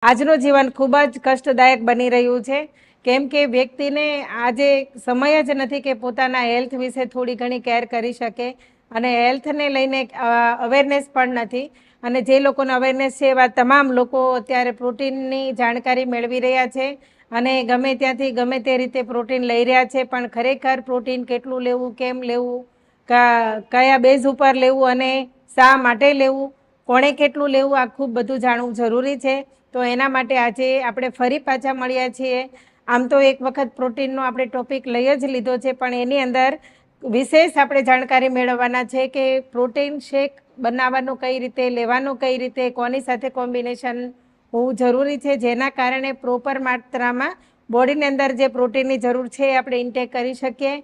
આજનું જીવન ખૂબ જ કષ્ટદાયક બની રહ્યું છે, કેમ કે વ્યક્તિને આજે સમય જ નથી કે પોતાના હેલ્થ વિશે થોડી ઘણી કેર કરી શકે અને હેલ્થને લઈને અવેરનેસ પણ નથી. અને જે લોકોને અવેરનેસ છે એવા તમામ લોકો અત્યારે પ્રોટીનની જાણકારી મેળવી રહ્યા છે અને ગમે ત્યાંથી ગમે તે રીતે પ્રોટીન લઈ રહ્યા છે. પણ ખરેખર પ્રોટીન કેટલું લેવું, કેમ લેવું, કયા બેઝ ઉપર લેવું અને શા માટે લેવું, કોણે કેટલું લેવું, આ ખૂબ બધું જાણવું જરૂરી છે. તો એના માટે આજે આપણે ફરી પાછા મળ્યા છીએ. આમ તો એક વખત પ્રોટીનનો આપણે ટોપિક લઈ જ લીધો છે, પણ એની અંદર વિશેષ આપણે જાણકારી મેળવવાના છે કે પ્રોટીન શેક બનાવવાનું કઈ રીતે, લેવાનું કઈ રીતે, કોની સાથે કોમ્બિનેશન હોવું જરૂરી છે, જેના કારણે પ્રોપર માત્રામાં બોડીની અંદર જે પ્રોટીનની જરૂર છે એ આપણે ઇન્ટેક કરી શકીએ.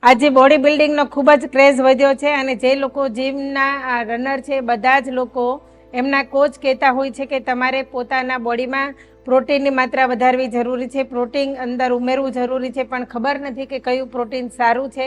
આજે બોડી બિલ્ડિંગનો ખૂબ જ ક્રેઝ વધ્યો છે અને જે લોકો જીમના રનર છે બધા જ લોકો એમના કોચ કહેતા હોય છે કે તમારે પોતાના બોડીમાં પ્રોટીનની માત્રા વધારવી જરૂરી છે, પ્રોટીન અંદર ઉમેરવું જરૂરી છે. પણ ખબર નથી કે કયું પ્રોટીન સારું છે,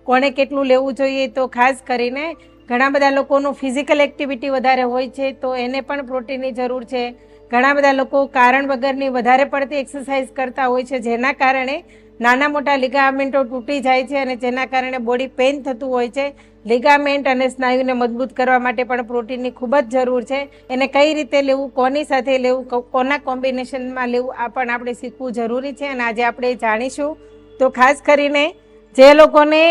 કોણે કેટલું લેવું જોઈએ. તો ખાસ કરીને ઘણા બધા લોકોનું ફિઝિકલ એક્ટિવિટી વધારે હોય છે તો એને પણ પ્રોટીનની જરૂર છે. ઘણા બધા લોકો કારણ વગરની વધારે પડતી એક્સરસાઇઝ કરતા હોય છે, જેના કારણે નાના મોટા લિગામેન્ટો તૂટી જાય છે અને જેના કારણે બોડી પેઇન થતું હોય છે. લિગામેન્ટ અને સ્નાયુને મજબૂત કરવા માટે પણ પ્રોટીનની ખૂબ જ જરૂર છે. એને કઈ રીતે લેવું, કોની સાથે લેવું, કોના કોમ્બિનેશનમાં લેવું, આ પણ આપણે શીખવું જરૂરી છે અને આજે આપણે જાણીશું. તો ખાસ કરીને જે લોકોને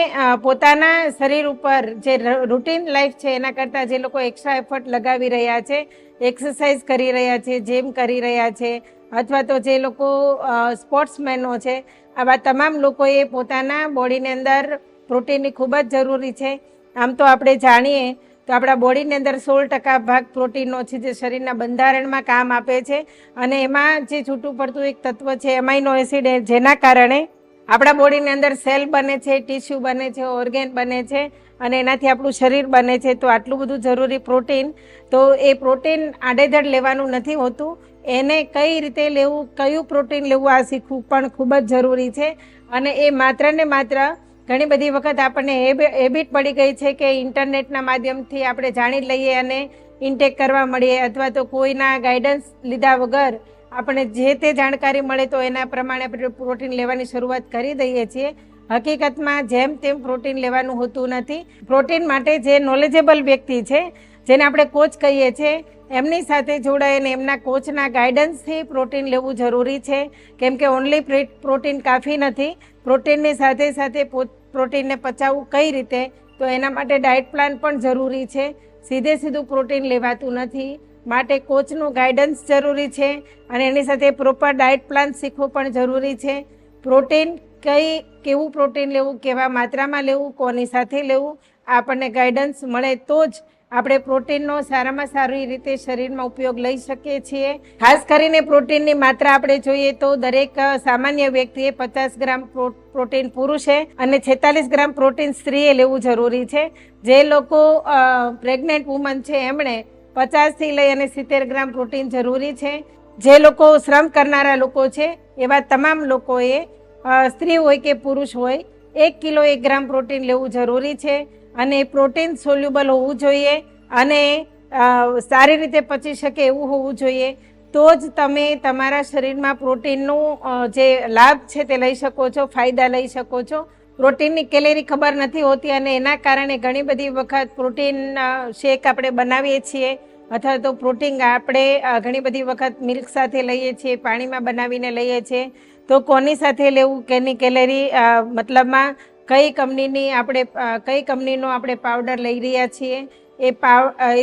પોતાના શરીર ઉપર જે રૂટીન લાઈફ છે એના કરતાં જે લોકો એક્સ્ટ્રા એફર્ટ લગાવી રહ્યા છે, એક્સરસાઇઝ કરી રહ્યા છે, જીમ કરી રહ્યા છે, અથવા તો જે લોકો સ્પોર્ટ્સમેનો છે, આવા તમામ લોકોએ પોતાના બોડીની અંદર પ્રોટીનની ખૂબ જ જરૂરી છે. આમ તો આપણે જાણીએ તો આપણા બોડીની અંદર 16% ભાગ પ્રોટીનનો છે, જે શરીરના બંધારણમાં કામ આપે છે. અને એમાં જે છૂટું પડતું એક તત્વ છે એમાઇનો એસિડ, જેના કારણે આપણા બોડીની અંદર સેલ બને છે, ટીશ્યુ બને છે, ઓર્ગેન બને છે અને એનાથી આપણું શરીર બને છે. તો આટલું બધું જરૂરી પ્રોટીન, તો એ પ્રોટીન આડેધડ લેવાનું નથી હોતું. એને કઈ રીતે લેવું, કયું પ્રોટીન લેવું, આ શીખવું પણ ખૂબ જ જરૂરી છે. અને એ માત્ર ને માત્ર ઘણી બધી વખત આપણને હેબિટ પડી ગઈ છે કે ઇન્ટરનેટના માધ્યમથી આપણે જાણી લઈએ અને ઇન્ટેક કરવા મળીએ, અથવા તો કોઈના ગાઈડન્સ લીધા વગર આપણે જે તે જાણકારી મળે તો એના પ્રમાણે આપણે પ્રોટીન લેવાની શરૂઆત કરી દઈએ છીએ. હકીકતમાં જેમ તેમ પ્રોટીન લેવાનું હોતું નથી. પ્રોટીન માટે જે નોલેજેબલ વ્યક્તિ છે, જેને આપણે કોચ કહીએ છીએ, એમની સાથે જોડાઈને એમના કોચના ગાઈડન્સથી પ્રોટીન લેવું જરૂરી છે. કેમ કે ઓનલી પ્રોટીન કાફી નથી. પ્રોટીનની સાથે સાથે પ્રોટીનને પચાવવું કઈ રીતે, તો એના માટે ડાયટ પ્લાન પણ જરૂરી છે. સીધું પ્રોટીન લેવાતું નથી, માટે કોચનું ગાઈડન્સ જરૂરી છે અને એની સાથે પ્રોપર ડાયટ પ્લાન શીખવું પણ જરૂરી છે. પ્રોટીન કેવું પ્રોટીન લેવું, કેવા માત્રામાં લેવું, કોની સાથે લેવું, આપણને ગાઈડન્સ મળે તો જ આપણે પ્રોટીનનો સારામાં સારી રીતે શરીરમાં ઉપયોગ લઈ શકીએ છીએ. ખાસ કરીને પ્રોટીનની માત્રા આપણે જોઈએ તો દરેક સામાન્ય વ્યક્તિએ 50 ગ્રામ પ્રોટીન પુરુષે અને 46 ગ્રામ પ્રોટીન સ્ત્રીએ લેવું જરૂરી છે. જે લોકો પ્રેગ્નેન્ટ વુમન છે એમણે 50 થી લઈ અને 70 ગ્રામ પ્રોટીન જરૂરી છે. જે લોકો શ્રમ કરનારા લોકો છે એવા તમામ લોકોએ, સ્ત્રી હોય કે પુરુષ હોય, 1 કિલો 1 ગ્રામ પ્રોટીન લેવું જરૂરી છે. અને પ્રોટીન સોલ્યુબલ હોવું જોઈએ અને સારી રીતે પચી શકે એવું હોવું જોઈએ. તો જ તમે તમારા શરીરમાં પ્રોટીનનું જે લાભ છે તે લઈ શકો છો, ફાયદા લઈ શકો છો. પ્રોટીનની કેલેરી ખબર નથી હોતી અને એના કારણે ઘણી બધી વખત પ્રોટીન શેક આપણે બનાવીએ છીએ, અથવા તો પ્રોટીન આપણે ઘણી બધી વખત મિલ્ક સાથે લઈએ છીએ, પાણીમાં બનાવીને લઈએ છીએ. તો કોની સાથે લેવું, કેની કેલેરી, મતલબમાં કઈ કંપનીનો આપણે પાવડર લઈ રહ્યા છીએ, એ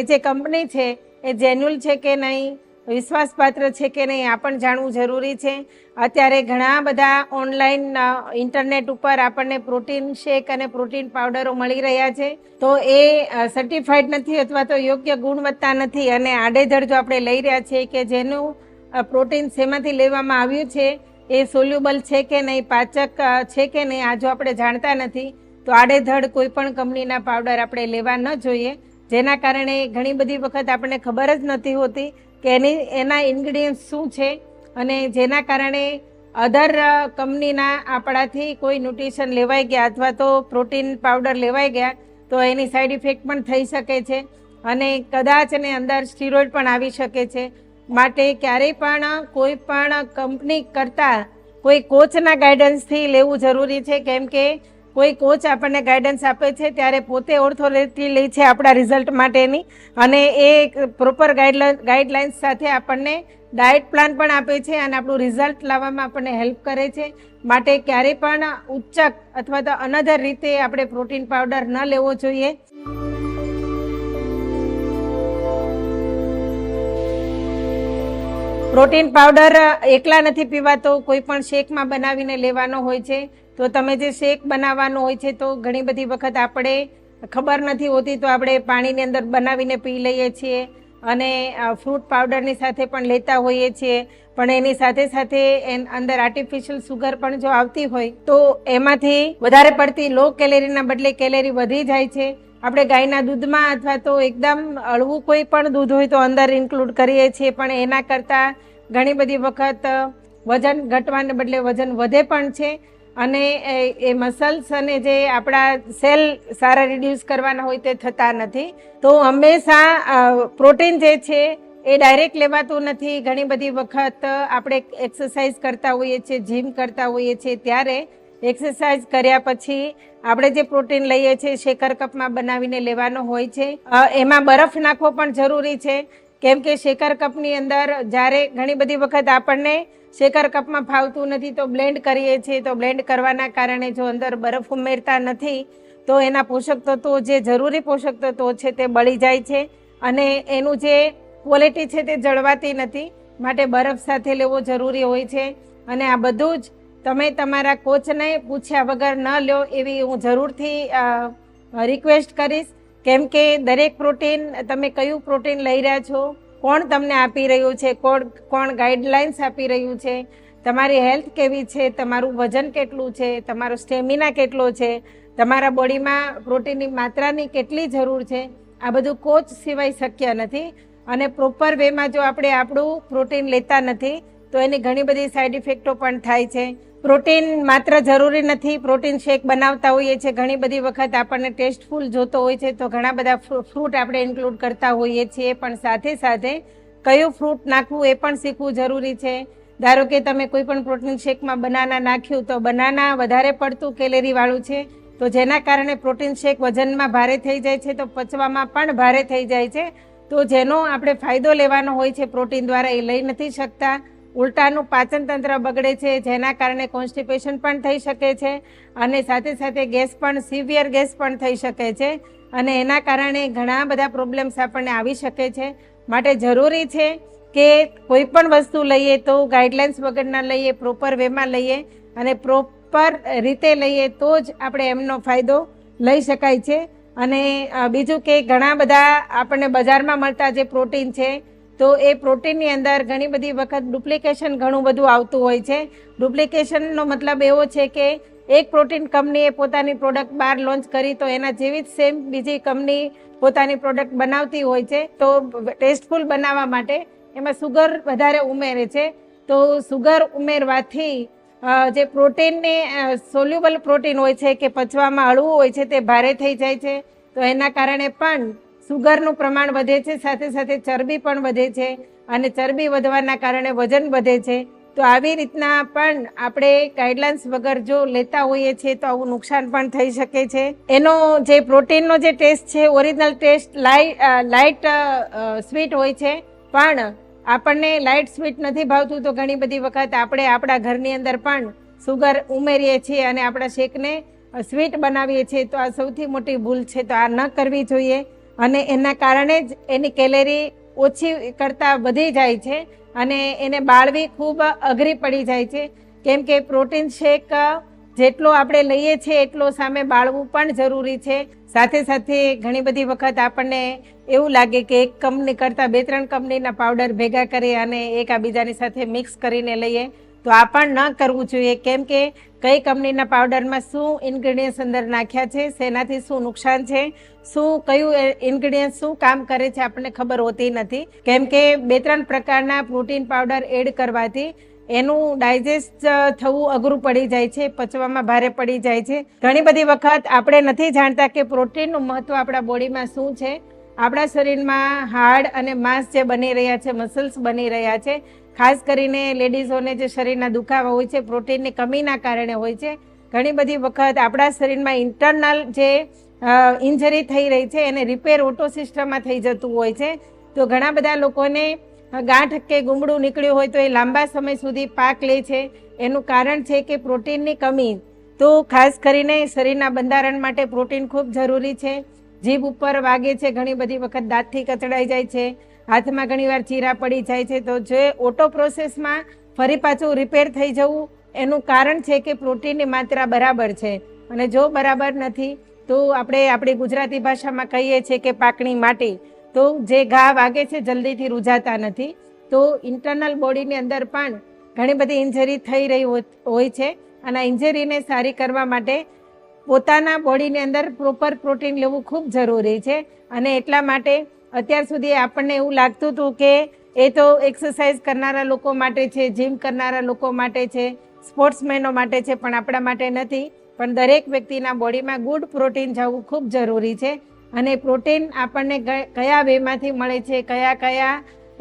જે કંપની છે એ જેન્યુઅલ છે કે નહીં, વિશ્વાસપાત્ર છે કે નહીં, આ પણ જાણવું જરૂરી છે. અત્યારે ઘણા બધા ઓનલાઈન ઇન્ટરનેટ ઉપર આપણને પ્રોટીન શેક અને પ્રોટીન પાવડરો મળી રહ્યા છે. તો એ સર્ટિફાઈડ નથી અથવા તો યોગ્ય ગુણવત્તા નથી અને આડેધડ જો આપણે લઈ રહ્યા છીએ કે જેનું પ્રોટીન શેમાંથી લેવામાં આવ્યું છે, એ સોલ્યુબલ છે કે નહીં, પાચક છે કે નહીં, આ જો આપણે જાણતા નથી તો આડેધડ કોઈ પણ કંપનીના પાવડર આપણે લેવા ન જોઈએ. જેના કારણે ઘણી બધી વખત આપણને ખબર જ નથી હોતી કે એના ઇન્ગ્રીડિયન્ટ્સ શું છે અને જેના કારણે અધર કંપનીના આપણાથી કોઈ ન્યુટ્રિશન લેવાઈ ગયા અથવા તો પ્રોટીન પાવડર લેવાઈ ગયા તો એની સાઈડ ઇફેક્ટ પણ થઈ શકે છે અને કદાચ એને અંદર સ્ટીરોઇડ પણ આવી શકે છે. માટે ક્યારેય પણ કોઈ પણ કંપની કરતાં કોઈ કોચના ગાઈડન્સથી લેવું જરૂરી છે, કેમ કે કોઈ કોચ આપણને ગાઈડન્સ આપે છે ત્યારે પોતે ઓથોરિટી લે છે આપણા રિઝલ્ટ માટેની અને એ પ્રોપર ગાઈડલાઇન્સ સાથે આપણને ડાયટ પ્લાન પણ આપે છે અને આપણું રિઝલ્ટ લાવવામાં આપણને હેલ્પ કરે છે. માટે ક્યારેય પણ ઉચ્ચક અથવા તો અનધર રીતે આપણે પ્રોટીન પાવડર ન લેવો જોઈએ. પ્રોટીન પાવડર એકલા નથી પીવાતો, કોઈ પણ શેકમાં બનાવીને લેવાનો હોય છે. તો તમે જે શેક બનાવવાનો હોય છે તો ઘણી બધી વખત આપણે ખબર નથી હોતી તો આપણે પાણીની અંદર બનાવીને પી લઈએ છીએ અને ફ્રૂટ પાવડરની સાથે પણ લેતા હોઈએ છીએ. પણ એની સાથે સાથે અંદર આર્ટિફિશિયલ સુગર પણ જો આવતી હોય તો એમાંથી વધારે પડતી લો કેલેરીના બદલે કેલેરી વધી જાય છે. આપણે ગાયના દૂધમાં અથવા તો એકદમ હળવું કોઈ પણ દૂધ હોય તો અંદર ઇન્ક્લુડ કરીએ છીએ, પણ એના કરતાં ઘણી બધી વખત વજન ઘટવાને બદલે વજન વધે પણ છે અને એ મસલ્સ અને જે આપણા સેલ સારા રિડ્યુસ કરવાના હોય તે થતા નથી. તો હંમેશા પ્રોટીન જે છે એ ડાયરેક્ટ લેવાતું નથી. ઘણી બધી વખત આપણે એક્સરસાઇઝ કરતા હોઈએ છીએ, જીમ કરતા હોઈએ છીએ, ત્યારે એક્સરસાઇઝ કર્યા પછી આપણે જે પ્રોટીન લઈએ છીએ શેકર કપમાં બનાવીને લેવાનો હોય છે. એમાં બરફ નાખવો પણ જરૂરી છે, કેમ કે શેકર કપની અંદર જ્યારે ઘણી બધી વખત આપણને શેકર કપમાં ફાવતું નથી તો બ્લેન્ડ કરીએ છીએ, તો બ્લેન્ડ કરવાના કારણે જો અંદર બરફ ઉમેરતા નથી તો એના પોષક તત્વો જે જરૂરી પોષક તત્વો છે તે બળી જાય છે અને એનું જે ક્વોલિટી છે તે જળવાતી નથી. માટે બરફ સાથે લેવો જરૂરી હોય છે અને આ બધું જ તમે તમારા કોચને પૂછ્યા વગર ન લો એવી હું જરૂરથી રિક્વેસ્ટ કરીશ, કેમ કે દરેક પ્રોટીન તમે કયું પ્રોટીન લઈ રહ્યા છો, કોણ તમને આપી રહ્યું છે, કોણ ગાઈડલાઇન્સ આપી રહ્યું છે, તમારી હેલ્થ કેવી છે, તમારું વજન કેટલું છે, તમારો સ્ટેમિના કેટલો છે, તમારા બોડીમાં પ્રોટીનની માત્રાની કેટલી જરૂર છે, આ બધું કોચ સિવાય શક્ય નથી. અને પ્રોપર વેમાં જો આપણે આપણું પ્રોટીન લેતા નથી તો એની ઘણી બધી સાઈડ ઇફેક્ટો પણ થાય છે. પ્રોટીન માત્ર જરૂરી નથી. પ્રોટીન શેક બનાવતા હોઈએ છીએ, ઘણી બધી વખત આપણને ટેસ્ટફુલ જોતો હોય છે તો ઘણા બધા ફ્રૂટ આપણે ઇન્ક્લુડ કરતા હોઈએ છીએ, પણ સાથે સાથે કયું ફ્રૂટ નાખવું એ પણ શીખવું જરૂરી છે. ધારો કે તમે કોઈ પણ પ્રોટીન શેકમાં બનાના નાખ્યું તો બનાના વધારે પડતું કેલેરીવાળું છે, તો જેના કારણે પ્રોટીન શેક વજનમાં ભારે થઈ જાય છે, તો પચવામાં પણ ભારે થઈ જાય છે. તો જેનો આપણે ફાયદો લેવાનો હોય છે પ્રોટીન દ્વારા એ લઈ નથી શકતા. ઉલટાનું પાચન તંત્ર બગડે છે, જેના કારણે કોન્સ્ટિપેશન પણ થઈ શકે છે અને સાથે સાથે ગેસ પણ સિવિયર ગેસ પણ થઈ શકે છે અને એના કારણે ઘણા બધા પ્રોબ્લેમ્સ આપણને આવી શકે છે. માટે જરૂરી છે કે કોઈ પણ વસ્તુ લઈએ તો ગાઈડલાઇન્સ વગરના લઈએ, પ્રોપર વેમાં લઈએ અને પ્રોપર રીતે લઈએ તો જ આપણે એમનો ફાયદો લઈ શકાય છે. અને બીજું કે ઘણા બધા આપણને બજારમાં મળતા જે પ્રોટીન છે તો એ પ્રોટીનની અંદર ઘણી બધી વખત ડુપ્લિકેશન ઘણું બધું આવતું હોય છે. ડુપ્લિકેશનનો મતલબ એવો છે કે એક પ્રોટીન કંપનીએ પોતાની પ્રોડક્ટ બહાર લોન્ચ કરી તો એના જેવી જ સેમ બીજી કંપની પોતાની પ્રોડક્ટ બનાવતી હોય છે. તો ટેસ્ટફુલ બનાવવા માટે એમાં સુગર વધારે ઉમેરે છે. તો સુગર ઉમેરવાથી જે પ્રોટીનને સોલ્યુબલ પ્રોટીન હોય છે કે પચવામાં હળવું હોય છે તે ભારે થઈ જાય છે. તો એના કારણે પણ સુગરનું પ્રમાણ વધે છે, સાથે સાથે ચરબી પણ વધે છે અને ચરબી વધવાના કારણે વજન વધે છે. તો આવી રીતના પણ આપણે ગાઈડલાઇન્સ વગર જો લેતા હોઈએ છીએ તો આવું નુકસાન પણ થઈ શકે છે. એનો જે પ્રોટીનનો જે ટેસ્ટ છે, ઓરિજિનલ ટેસ્ટ લાઇટ સ્વીટ હોય છે, પણ આપણને લાઇટ સ્વીટ નથી ભાવતું તો ઘણી બધી વખત આપણે આપણા ઘરની અંદર પણ સુગર ઉમેરીએ છીએ અને આપણા શેકને સ્વીટ બનાવીએ છીએ. તો આ સૌથી મોટી ભૂલ છે, તો આ ન કરવી જોઈએ અને એના કારણે જ એની કેલેરી ઓછી કરતાં વધી જાય છે અને એને બાળવી ખૂબ અઘરી પડી જાય છે. કેમ કે પ્રોટીન શેક જેટલો આપણે લઈએ છીએ એટલો સામે બાળવું પણ જરૂરી છે. સાથે સાથે ઘણી બધી વખત આપણને એવું લાગે કે એક કંપની કરતાં 2-3 કંપનીના પાવડર ભેગા કરી અને એકબીજાની સાથે મિક્સ કરીને લઈએ, તો આ પણ ન કરવું જોઈએ. કેમ કે કઈ કંપનીના પાવડરમાં શું ઇન્ગ્રેડિયન્ટ્સ અંદર નાખ્યા છે, શેનાથી શું નુકસાન છે, શું કયું ઇન્ગ્રેડિયન્ટ શું કામ કરે છે આપણને ખબર હોતી નથી. કેમ કે 2-3 પ્રકારના પ્રોટીન પાવડર એડ કરવાથી એનું ડાયજેસ્ટ થવું અઘરું પડી જાય છે, પચવામાં ભારે પડી જાય છે. ઘણી બધી વખત આપણે નથી જાણતા કે પ્રોટીનનું મહત્વ આપણા બોડીમાં શું છે. આપણા શરીરમાં હાડ અને માંસ જે બની રહ્યા છે, મસલ્સ બની રહ્યા છે, ખાસ કરીને લેડીઝોને જે શરીરના દુખાવા હોય છે પ્રોટીનની કમીના કારણે હોય છે. ઘણી બધી વખત આપણા શરીરમાં ઇન્ટરનલ જે ઇન્જરી થઈ રહી છે એને રિપેર ઓટો સિસ્ટમમાં થઈ જતું હોય છે. તો ઘણા બધા લોકોને ગાંઠ કે ગુમડું નીકળ્યું હોય તો એ લાંબા સમય સુધી પાક લે છે. એનું કારણ છે કે પ્રોટીનની કમી. તો ખાસ કરીને શરીરના બંધારણ માટે પ્રોટીન ખૂબ જરૂરી છે. જીભ ઉપર વાગે છે, ઘણી બધી વખત દાંતથી કચડાઈ જાય છે, હાથમાં ઘણીવાર ચીરા પડી જાય છે. તો જે ઓટો પ્રોસેસમાં ફરી પાછું રિપેર થઈ જવું એનું કારણ છે કે પ્રોટીનની માત્રા બરાબર છે. અને જો બરાબર નથી તો આપણે આપણી ગુજરાતી ભાષામાં કહીએ છીએ કે પાકણી માટી. તો જે ઘા વાગે છે જલ્દીથી રૂઝાતા નથી. તો ઇન્ટરનલ બોડીની અંદર પણ ઘણી બધી ઇન્જરી થઈ રહી હોય છે અને ઇન્જરીને સારી કરવા માટે પોતાના બોડીની અંદર પ્રોપર પ્રોટીન લેવું ખૂબ જરૂરી છે. અને એટલા માટે અત્યાર સુધી આપણને એવું લાગતું હતું કે એ તો એક્સરસાઇઝ કરનારા લોકો માટે છે, જીમ કરનારા લોકો માટે છે, સ્પોર્ટ્સમેનો માટે છે, પણ આપણા માટે નથી. પણ દરેક વ્યક્તિના બોડીમાં ગુડ પ્રોટીન જવું ખૂબ જરૂરી છે. અને પ્રોટીન આપણને કયા વેમાંથી મળે છે, કયા કયા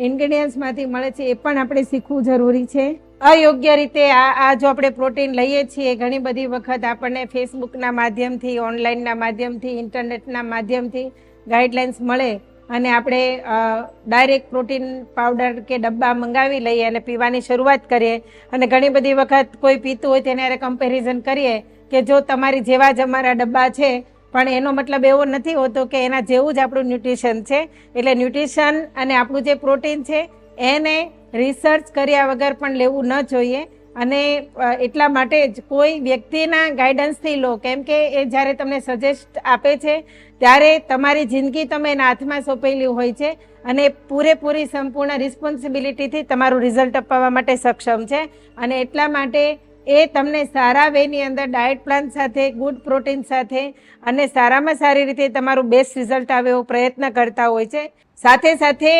ઇન્ગ્રેડિયન્ટ્સમાંથી મળે છે એ પણ આપણે શીખવું જરૂરી છે. અયોગ્ય રીતે આ જો આપણે પ્રોટીન લઈએ છીએ, ઘણી બધી વખત આપણને ફેસબુકના માધ્યમથી, ઓનલાઈનના માધ્યમથી, ઇન્ટરનેટના માધ્યમથી ગાઈડલાઇન્સ મળે અને આપણે ડાયરેક્ટ પ્રોટીન પાવડર કે ડબ્બા મંગાવી લઈએ અને પીવાની શરૂઆત કરીએ. અને ઘણી બધી વખત કોઈ પીતું હોય તેને કમ્પેરિઝન કરીએ કે જો તમારી જેવા જ અમારા ડબ્બા છે, પણ એનો મતલબ એવો નથી હોતો કે એના જેવું જ આપણું ન્યુટ્રિશન છે. એટલે ન્યુટ્રિશન અને આપણું જે પ્રોટીન છે એને રિસર્ચ કર્યા વગર પણ લેવું ન જોઈએ. અને એટલા માટે જ કોઈ વ્યક્તિના ગાઈડન્સથી લો, કેમ કે એ જ્યારે તમને સજેસ્ટ આપે છે ત્યારે તમારી જિંદગી તમે એના હાથમાં સોંપેલી હોય છે અને પૂરેપૂરી સંપૂર્ણ રિસ્પોન્સિબિલિટીથી તમારું રિઝલ્ટ અપાવવા માટે સક્ષમ છે. અને એટલા માટે એ તમને સારા વેની અંદર ડાયટ પ્લાન સાથે, ગુડ પ્રોટીન સાથે અને સારામાં સારી રીતે તમારું બેસ્ટ રિઝલ્ટ આવે એવો પ્રયત્ન કરતા હોય છે. સાથે સાથે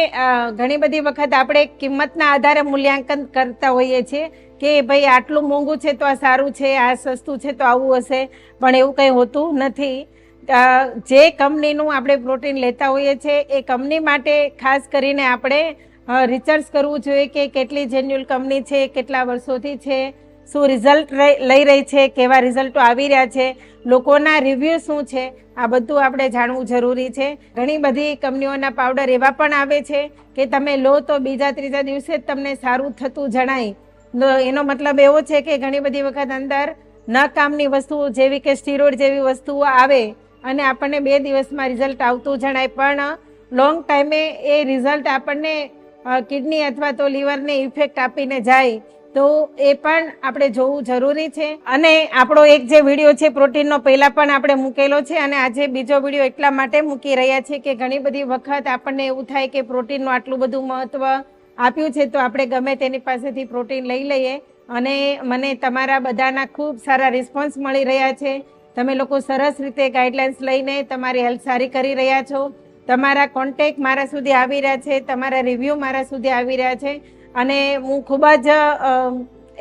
ઘણી બધી વખત આપણે કિંમતના આધારે મૂલ્યાંકન કરતા હોઈએ છીએ કે ભાઈ આટલું મોંઘું છે તો આ સારું છે, આ સસ્તું છે તો આવું હશે, પણ એવું કંઈ હોતું નથી. જે કંપનીનું આપણે પ્રોટીન લેતા હોઈએ છીએ એ કંપની માટે ખાસ કરીને આપણે રિસર્ચ કરવું જોઈએ કે કેટલી જેન્યુઅલ કંપની છે, કેટલા વર્ષોથી છે, શું રિઝલ્ટ લઈ રહી છે, કેવા રિઝલ્ટો આવી રહ્યા છે, લોકોના રિવ્યૂ શું છે, આ બધું આપણે જાણવું જરૂરી છે. ઘણી બધી કંપનીઓના પાવડર એવા પણ આવે છે કે તમે લો તો બીજા ત્રીજા દિવસે જ તમને સારું થતું જણાય. એનો મતલબ એવો છે કે ઘણી બધી વખત અંદર ન કામની વસ્તુઓ જેવી કે સ્ટીરોઇડ જેવી વસ્તુઓ આવે અને આપણને 2 દિવસમાં રિઝલ્ટ આવતું જણાય, પણ લોંગ ટાઈમે એ રિઝલ્ટ આપણને કિડની અથવા તો લીવરને ઇફેક્ટ આપીને જાય. તો એ પણ આપણે જોવું જરૂરી છે. અને આપણો એક જે વિડીયો છે પ્રોટીનનો પહેલાં પણ આપણે મૂકેલો છે અને આજે બીજો વિડીયો એટલા માટે મૂકી રહ્યા છે કે ઘણી બધી વખત આપણને એવું થાય કે પ્રોટીનનું આટલું બધું મહત્ત્વ આપ્યું છે તો આપણે ગમે તેની પાસેથી પ્રોટીન લઈ લઈએ. અને મને તમારા બધાના ખૂબ સારા રિસ્પોન્સ મળી રહ્યા છે. તમે લોકો સરસ રીતે ગાઈડલાઇન્સ લઈને તમારી હેલ્થ સારી કરી રહ્યા છો. તમારા કોન્ટેક્ટ મારા સુધી આવી રહ્યા છે, તમારા રિવ્યૂ મારા સુધી આવી રહ્યા છે અને હું ખૂબ જ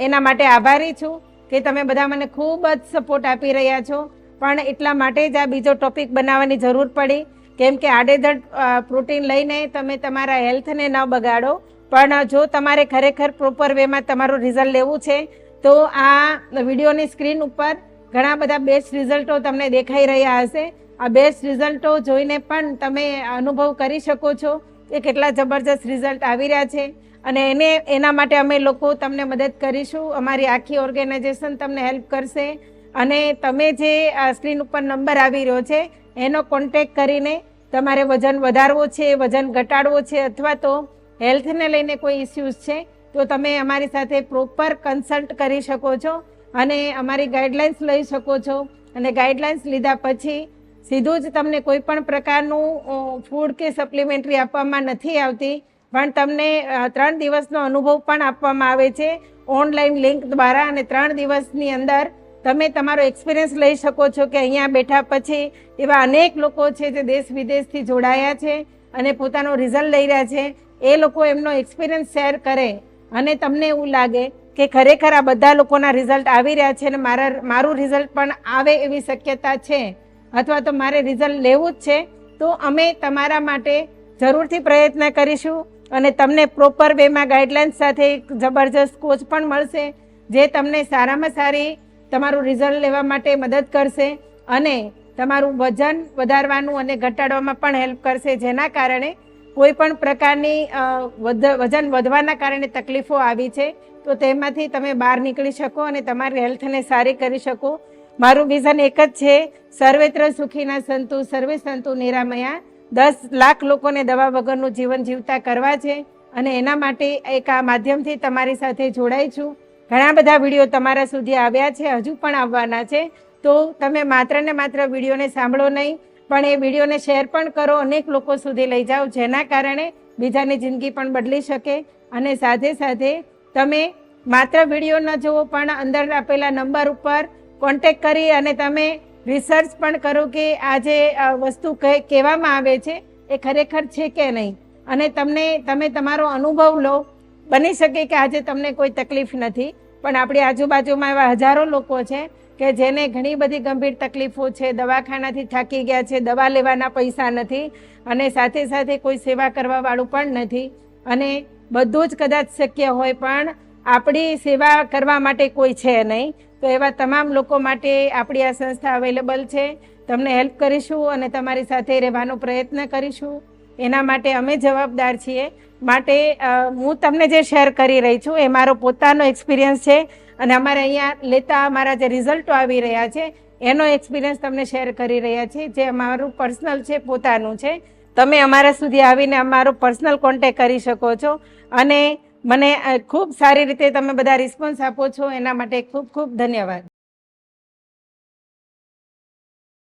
એના માટે આભારી છું કે તમે બધા મને ખૂબ જ સપોર્ટ આપી રહ્યા છો. પણ એટલા માટે જ આ બીજો ટોપિક બનાવવાની જરૂર પડી, કેમ કે આડેધડ પ્રોટીન લઈને તમે તમારા હેલ્થને ન બગાડો. પણ જો તમારે ખરેખર પ્રોપર વેમાં તમારું રિઝલ્ટ લેવું છે તો આ વિડીયોની સ્ક્રીન ઉપર ઘણા બધા બેસ્ટ રિઝલ્ટો તમને દેખાઈ રહ્યા હશે. આ બેસ્ટ રિઝલ્ટો જોઈને પણ તમે અનુભવ કરી શકો છો કે કેટલા જબરજસ્ત રિઝલ્ટ આવી રહ્યા છે. અને એના માટે અમે લોકો તમને મદદ કરીશું. અમારી આખી ઓર્ગેનાઇઝેશન તમને હેલ્પ કરશે. અને તમે જે સ્ક્રીન ઉપર નંબર આવી રહ્યો છે એનો કોન્ટેક્ટ કરીને તમારે વજન વધારવો છે, વજન ઘટાડવો છે અથવા તો હેલ્થને લઈને કોઈ ઇસ્યુઝ છે તો તમે અમારી સાથે પ્રોપર કન્સલ્ટ કરી શકો છો અને અમારી ગાઈડલાઇન્સ લઈ શકો છો. અને ગાઈડલાઇન્સ લીધા પછી સીધું જ તમને કોઈ પણ પ્રકારનું ફૂડ કે સપ્લિમેન્ટરી આપવામાં નથી આવતી, પણ તમને 3 દિવસનો અનુભવ પણ આપવામાં આવે છે ઓનલાઈન લિંક દ્વારા. અને 3 દિવસની અંદર તમે તમારો એક્સપિરિયન્સ લઈ શકો છો કે અહીંયા બેઠા પછી એવા અનેક લોકો છે જે દેશ વિદેશથી જોડાયા છે અને પોતાનો રિઝલ્ટ લઈ રહ્યા છે. એ લોકો એમનો એક્સપિરિયન્સ શેર કરે અને તમને એવું લાગે કે ખરેખર આ બધા લોકોના રિઝલ્ટ આવી રહ્યા છે અને મારું રિઝલ્ટ પણ આવે એવી શક્યતા છે અથવા તો મારે રિઝલ્ટ લેવું જ છે, તો અમે તમારા માટે જરૂરથી પ્રયત્ન કરીશું અને તમને પ્રોપર વેમાં ગાઈડલાઇન્સ સાથે એક જબરજસ્ત કોચ પણ મળશે જે તમને સારામાં સારી તમારું રિઝલ્ટ લેવા માટે મદદ કરશે અને તમારું વજન વધારવાનું અને ઘટાડવામાં પણ હેલ્પ કરશે, જેના કારણે કોઈ પણ પ્રકારની વજન વધવાના કારણે તકલીફો આવી છે તો તેમાંથી તમે બહાર નીકળી શકો અને તમારી હેલ્થને સારી કરી શકો. મારું વિઝન એક જ છે, સર્વેત્ર સુખીના સંતુ સર્વે સંતુ નિરામયા. 10 લાખ લોકોને દવા વગરનું જીવન જીવતા કરવા છે અને એના માટે એક આ માધ્યમથી તમારી સાથે જોડાઈ છું. ઘણા બધા વિડીયો તમારા સુધી આવ્યા છે, હજુ પણ આવવાના છે, તો તમે માત્ર ને માત્ર વિડીયોને સાંભળો નહીં પણ એ વિડીયોને શેર પણ કરો, અનેક લોકો સુધી લઈ જાઓ, જેના કારણે બીજાની જિંદગી પણ બદલી શકે. અને સાથે સાથે તમે માત્ર વિડીયો ન જુઓ પણ અંદર આપેલા નંબર ઉપર કોન્ટેક્ટ કરી અને તમે રિસર્ચ પણ કરો કે આ જે વસ્તુ કહેવામાં આવે છે એ ખરેખર છે કે નહીં, અને તમે તમારો અનુભવ લો. બની શકે કે આજે તમને કોઈ તકલીફ નથી, પણ આપણી આજુબાજુમાં એવા હજારો લોકો છે કે જેને ઘણી બધી ગંભીર તકલીફો છે, દવાખાનાથી થાકી ગયા છે, દવા લેવાના પૈસા નથી અને સાથે સાથે કોઈ સેવા કરવાવાળું પણ નથી, અને બધું જ કદાચ શક્ય હોય પણ આપણી સેવા કરવા માટે કોઈ છે નહીં. તો એવા તમામ લોકો માટે આપણી આ સંસ્થા અવેલેબલ છે. તમને હેલ્પ કરીશું અને તમારી સાથે રહેવાનો પ્રયત્ન કરીશું. એના માટે અમે જવાબદાર છીએ. માટે હું તમને જે શેર કરી રહી છું એ મારો પોતાનો એક્સપિરિયન્સ છે અને અમારે અહીંયા લેતા અમારા જે રિઝલ્ટો આવી રહ્યા છે એનો એક્સપિરિયન્સ તમને શેર કરી રહ્યા છીએ, જે અમારું પર્સનલ છે, પોતાનું છે. તમે અમારા સુધી આવીને અમારો પર્સનલ કોન્ટેક્ટ કરી શકો છો અને મને ખૂબ સારી રીતે તમે બધા રિસ્પોન્સ આપો છો, એના માટે ખૂબ ખૂબ ધન્યવાદ.